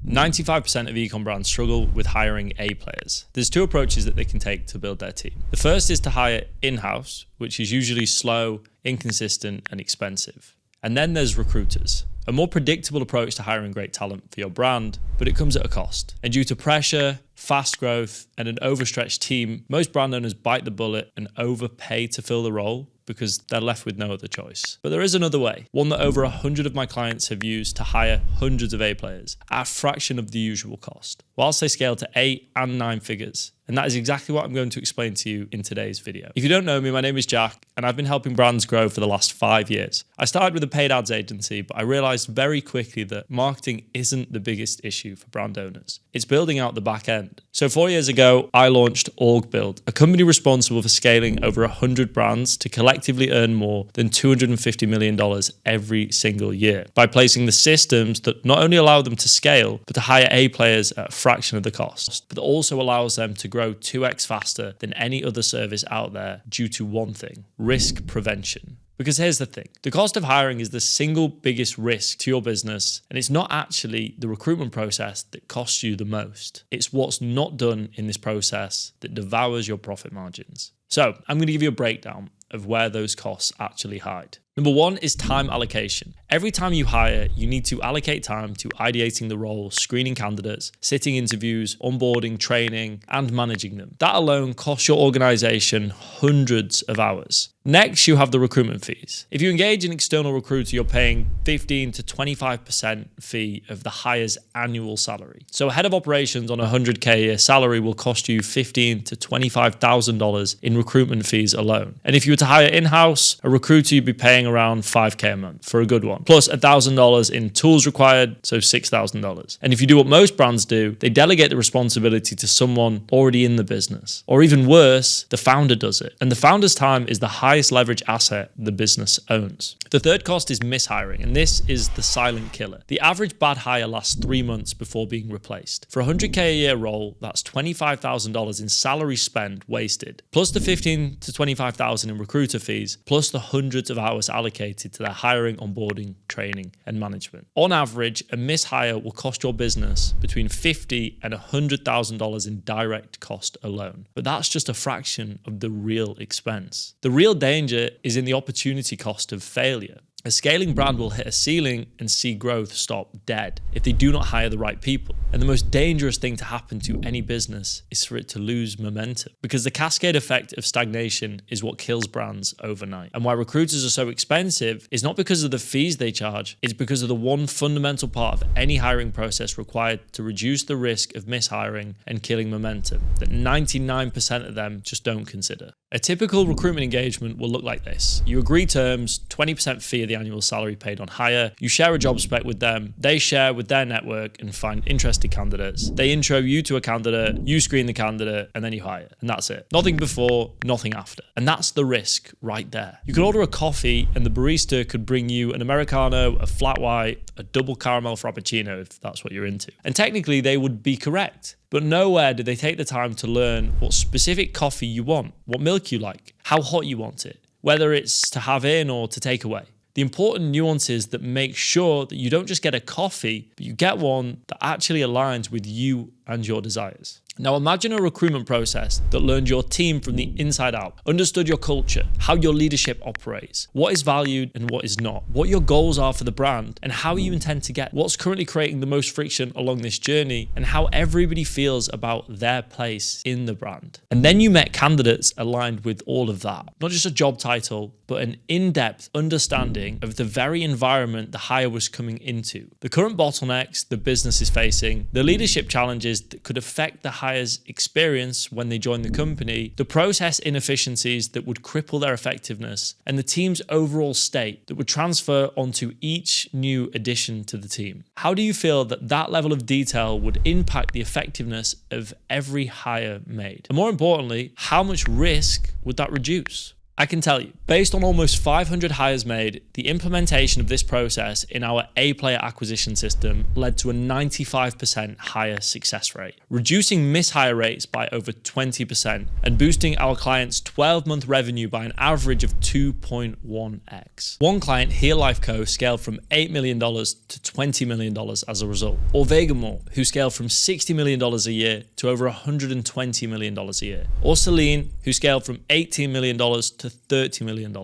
95% of ecom brands struggle with hiring A players. There's two approaches that they can take to build their team. The first is to hire in-house, which is usually slow, inconsistent, and expensive. And then there's recruiters, a more predictable approach to hiring great talent for your brand, but it comes at a cost. And due to pressure, fast growth, and an overstretched team, most brand owners bite the bullet and overpay to fill the role because they're left with no other choice. But there is another way, one that over 100 of my clients have used to hire hundreds of A players at a fraction of the usual cost, whilst they scale to 8 and 9 figures. And that is exactly what I'm going to explain to you in today's video. If you don't know me, my name is Jack, and I've been helping brands grow for the last 5 years. I started with a paid ads agency, but I realized very quickly that marketing isn't the biggest issue for brand owners. It's building out the back end. So 4 years ago, I launched OrgBuild, a company responsible for scaling over 100 brands to collectively earn more than $250 million every single year by placing the systems that not only allow them to scale, but to hire A players at a fraction of the cost, but also allows them to grow 2x faster than any other service out there due to one thing: risk prevention. Because here's the thing, the cost of hiring is the single biggest risk to your business, and it's not actually the recruitment process that costs you the most. It's what's not done in this process that devours your profit margins. So I'm going to give you a breakdown of where those costs actually hide. Number one is time allocation. Every time you hire, you need to allocate time to ideating the role, screening candidates, sitting interviews, onboarding, training, and managing them. That alone costs your organization hundreds of hours. Next, you have the recruitment fees. If you engage an external recruiter, you're paying 15 to 25% fee of the hire's annual salary. So a head of operations on a $100K a year salary will cost you $15,000 to $25,000 in recruitment fees alone. And if you were to hire in-house, a recruiter, you'd be paying around $5K a month for a good one, plus $1,000 in tools required, so $6,000. And if you do what most brands do, they delegate the responsibility to someone already in the business. Or even worse, the founder does it. And the founder's time is the highest leverage asset the business owns. The third cost is mishiring, and this is the silent killer. The average bad hire lasts 3 months before being replaced. For a $100K a year role, that's $25,000 in salary spend wasted, plus the $15,000 to $25,000 in recruiter fees, plus the hundreds of hours allocated to their hiring, onboarding, training, and management. On average, a mishire will cost your business between $50,000 and $100,000 in direct cost alone. But that's just a fraction of the real expense. The real danger is in the opportunity cost of failure. A scaling brand will hit a ceiling and see growth stop dead if they do not hire the right people. And the most dangerous thing to happen to any business is for it to lose momentum, because the cascade effect of stagnation is what kills brands overnight. And why recruiters are so expensive is not because of the fees they charge, it's because of the one fundamental part of any hiring process required to reduce the risk of mishiring and killing momentum that 99% of them just don't consider. A typical recruitment engagement will look like this. You agree terms, 20% fee of the annual salary paid on hire. You share a job spec with them. They share with their network and find interested candidates. They intro you to a candidate, you screen the candidate, and then you hire. And that's it. Nothing before, nothing after. And that's the risk right there. You could order a coffee and the barista could bring you an Americano, a flat white, a double caramel frappuccino if that's what you're into. And technically they would be correct. But nowhere do they take the time to learn what specific coffee you want, what milk you like, how hot you want it, whether it's to have in or to take away. The important nuances that make sure that you don't just get a coffee, but you get one that actually aligns with you and your desires. Now imagine a recruitment process that learned your team from the inside out, understood your culture, how your leadership operates, what is valued and what is not, what your goals are for the brand, and how you intend to get what's currently creating the most friction along this journey, and how everybody feels about their place in the brand. And then you met candidates aligned with all of that. Not just a job title, but an in-depth understanding of the very environment the hire was coming into, the current bottlenecks the business is facing, the leadership challenges that could affect the hire's experience when they join the company, the process inefficiencies that would cripple their effectiveness, and the team's overall state that would transfer onto each new addition to the team. How do you feel that that level of detail would impact the effectiveness of every hire made? And more importantly, how much risk would that reduce? I can tell you, based on almost 500 hires made, the implementation of this process in our A-player acquisition system led to a 95% higher success rate, reducing mishire rates by over 20% and boosting our clients' 12-month revenue by an average of 2.1x. One client, Here Life Co., scaled from $8 million to $20 million as a result. Or Vegamore, who scaled from $60 million a year to over $120 million a year. Or Celine, who scaled from $18 million to $30 million.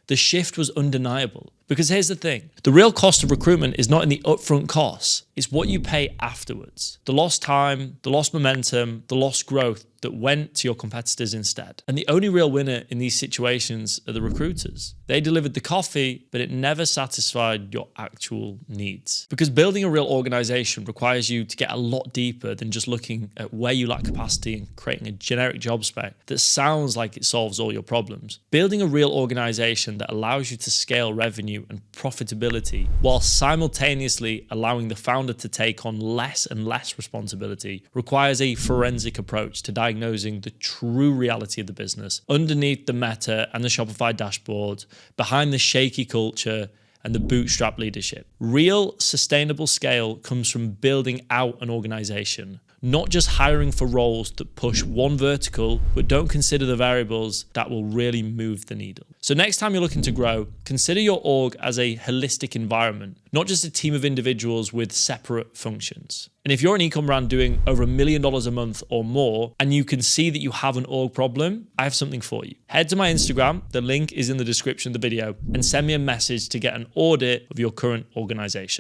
The shift was undeniable. Because here's the thing, the real cost of recruitment is not in the upfront costs, it's what you pay afterwards. The lost time, the lost momentum, the lost growth that went to your competitors instead. And the only real winner in these situations are the recruiters. They delivered the coffee, but it never satisfied your actual needs. Because building a real organization requires you to get a lot deeper than just looking at where you lack capacity and creating a generic job spec that sounds like it solves all your problems. Building a real organization that allows you to scale revenue and profitability while simultaneously allowing the founder to take on less and less responsibility requires a forensic approach to diagnosing the true reality of the business underneath the Meta and the Shopify dashboard, behind the shaky culture and the bootstrap leadership. Real sustainable scale comes from building out an organization, not just hiring for roles that push one vertical but don't consider the variables that will really move the needle. So next time you're looking to grow, consider your org as a holistic environment, not just a team of individuals with separate functions. And if you're an e-com brand doing over $1 million a month or more, and you can see that you have an org problem, I have something for you. Head to my Instagram, the link is in the description of the video, and send me a message to get an audit of your current organization.